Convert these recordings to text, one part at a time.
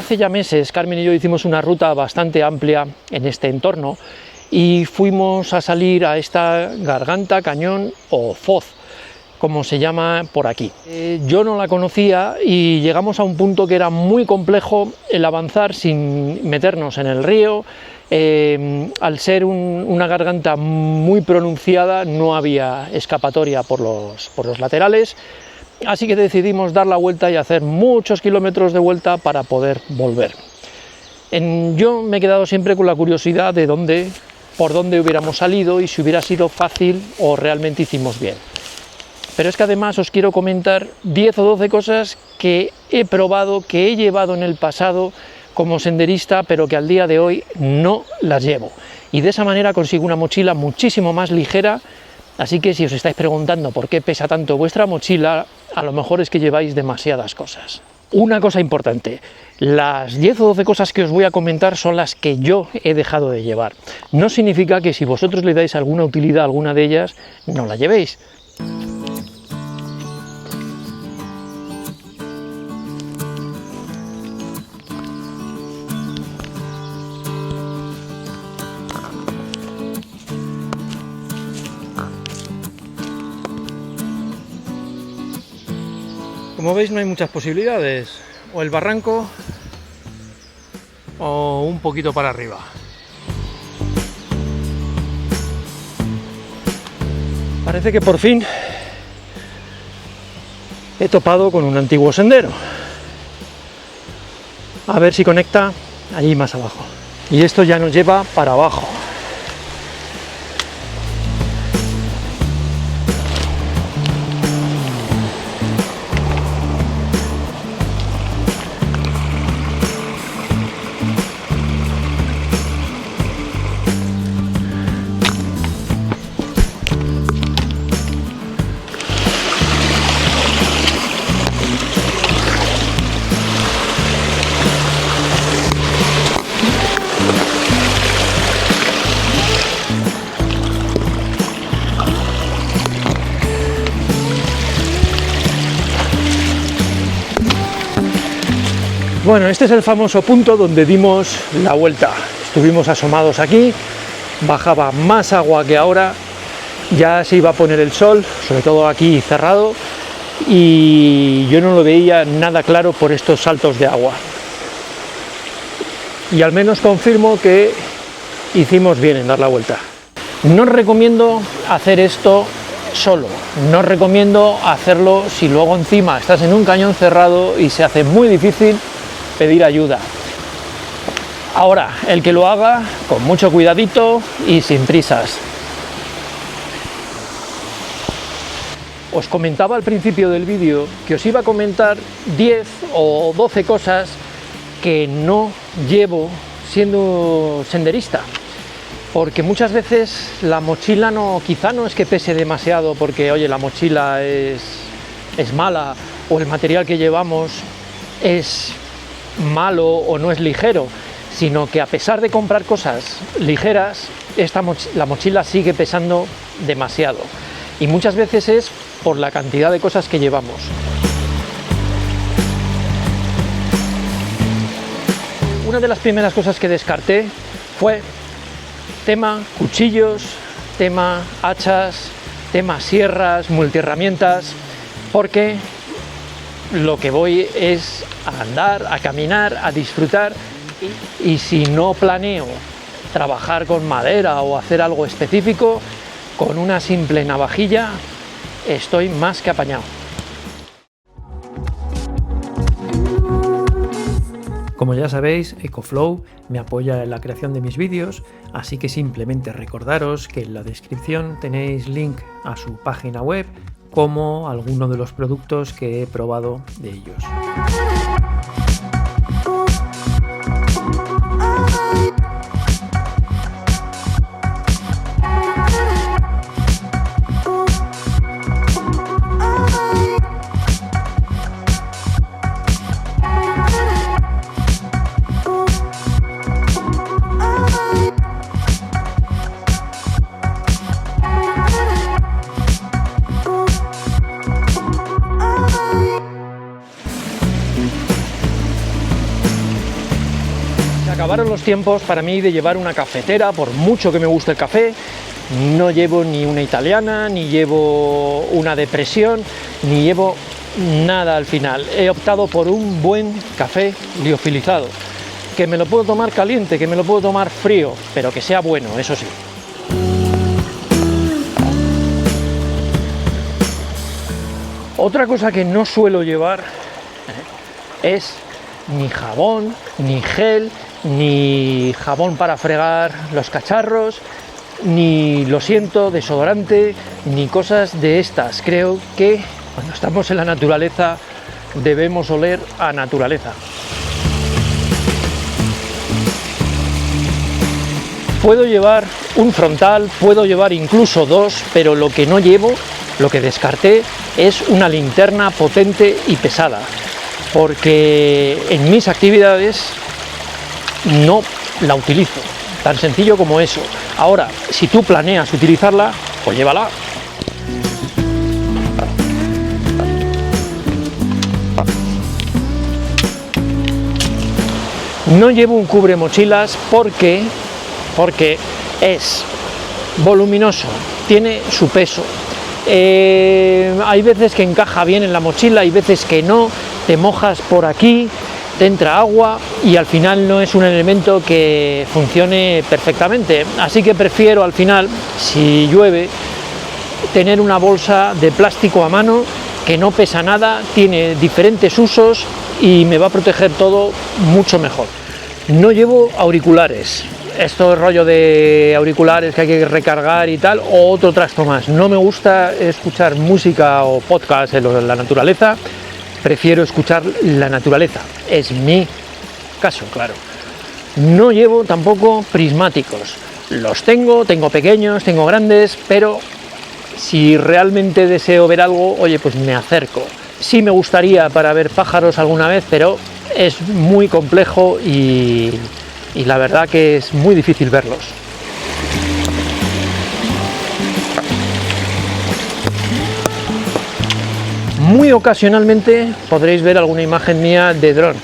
Hace ya meses Carmen y yo hicimos una ruta bastante amplia en este entorno y fuimos a salir a esta garganta, cañón o foz, como se llama por aquí. Yo no la conocía y llegamos a un punto que era muy complejo el avanzar sin meternos en el río. Al ser una garganta muy pronunciada no había escapatoria por los laterales, así que decidimos dar la vuelta y hacer muchos kilómetros de vuelta para poder volver. Yo me he quedado siempre con la curiosidad de por dónde hubiéramos salido y si hubiera sido fácil o realmente hicimos bien. Pero es que además os quiero comentar 10 o 12 cosas que he probado, que he llevado en el pasado como senderista, pero que al día de hoy no las llevo. Y de esa manera consigo una mochila muchísimo más ligera, así que si os estáis preguntando por qué pesa tanto vuestra mochila, a lo mejor es que lleváis demasiadas cosas. Una cosa importante, las 10 o 12 cosas que os voy a comentar son las que yo he dejado de llevar. No significa que si vosotros le dais alguna utilidad a alguna de ellas, no la llevéis. Como veis no hay muchas posibilidades, o el barranco o un poquito para arriba. Parece que por fin he topado con un antiguo sendero. A ver si conecta allí más abajo. Y esto ya nos lleva para abajo. Bueno, este es el famoso punto donde dimos la vuelta. Estuvimos asomados aquí, bajaba más agua que ahora, ya se iba a poner el sol, sobre todo aquí cerrado, y yo no lo veía nada claro por estos saltos de agua. Y al menos confirmo que hicimos bien en dar la vuelta. No os recomiendo hacer esto solo, no os recomiendo hacerlo si luego encima estás en un cañón cerrado y se hace muy difícil pedir ayuda. Ahora, el que lo haga con mucho cuidadito y sin prisas. Os comentaba al principio del vídeo que os iba a comentar 10 o 12 cosas que no llevo siendo senderista, porque muchas veces la mochila quizá no es que pese demasiado porque oye, la mochila es mala o el material que llevamos es malo o no es ligero, sino que a pesar de comprar cosas ligeras, la mochila sigue pesando demasiado, y muchas veces es por la cantidad de cosas que llevamos. Una de las primeras cosas que descarté fue tema cuchillos, tema hachas, tema sierras, multiherramientas, porque lo que voy es a andar, a caminar, a disfrutar, y si no planeo trabajar con madera o hacer algo específico, con una simple navajilla estoy más que apañado. Como ya sabéis, EcoFlow me apoya en la creación de mis vídeos, así que simplemente recordaros que en la descripción tenéis link a su página web, como algunos de los productos que he probado de ellos. acabaron los tiempos para mí de llevar una cafetera, por mucho que me guste el café. No llevo ni una italiana, ni llevo una de presión, ni llevo nada al final. He optado por un buen café liofilizado, que me lo puedo tomar caliente, que me lo puedo tomar frío, pero que sea bueno, eso sí. Otra cosa que no suelo llevar es ni jabón, ni gel, ni jabón para fregar los cacharros, ni, lo siento, desodorante, ni cosas de estas. Creo que cuando estamos en la naturaleza debemos oler a naturaleza. Puedo llevar un frontal, puedo llevar incluso dos, pero lo que no llevo, lo que descarté, es una linterna potente y pesada, porque en mis actividades no la utilizo, tan sencillo como eso. Ahora, si tú planeas utilizarla, pues llévala. No llevo un cubremochilas porque es voluminoso, tiene su peso. Hay veces que encaja bien en la mochila, hay veces que no, te mojas por aquí, te entra agua y al final no es un elemento que funcione perfectamente. Así que prefiero al final, si llueve, tener una bolsa de plástico a mano que no pesa nada, tiene diferentes usos y me va a proteger todo mucho mejor. No llevo auriculares. Esto es rollo de auriculares que hay que recargar y tal, o otro trasto más. No me gusta escuchar música o podcast en la naturaleza, prefiero escuchar la naturaleza. Es mi caso, claro. No llevo tampoco prismáticos. Los tengo pequeños, tengo grandes, pero si realmente deseo ver algo, oye, pues me acerco. Sí me gustaría para ver pájaros alguna vez, pero es muy complejo y la verdad que es muy difícil verlos. Muy ocasionalmente podréis ver alguna imagen mía de dron,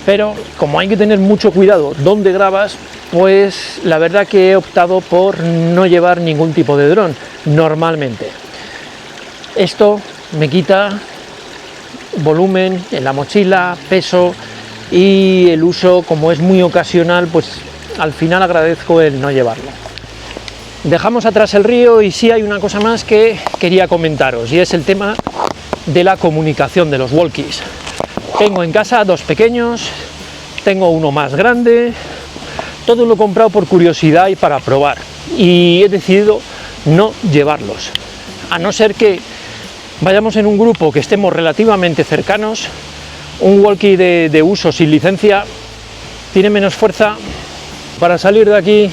pero como hay que tener mucho cuidado dónde grabas, pues la verdad que he optado por no llevar ningún tipo de dron normalmente. Esto me quita volumen en la mochila, peso, y el uso, como es muy ocasional, pues al final agradezco el no llevarlo. Dejamos atrás el río y sí hay una cosa más que quería comentaros, y es el tema de la comunicación de los walkies. Tengo en casa dos pequeños, tengo uno más grande, todo lo he comprado por curiosidad y para probar, y he decidido no llevarlos, a no ser que vayamos en un grupo que estemos relativamente cercanos. Un walkie de uso sin licencia tiene menos fuerza. Para salir de aquí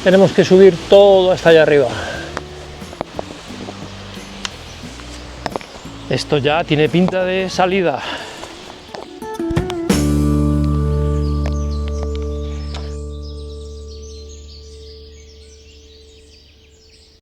tenemos que subir todo hasta allá arriba. Esto ya tiene pinta de salida.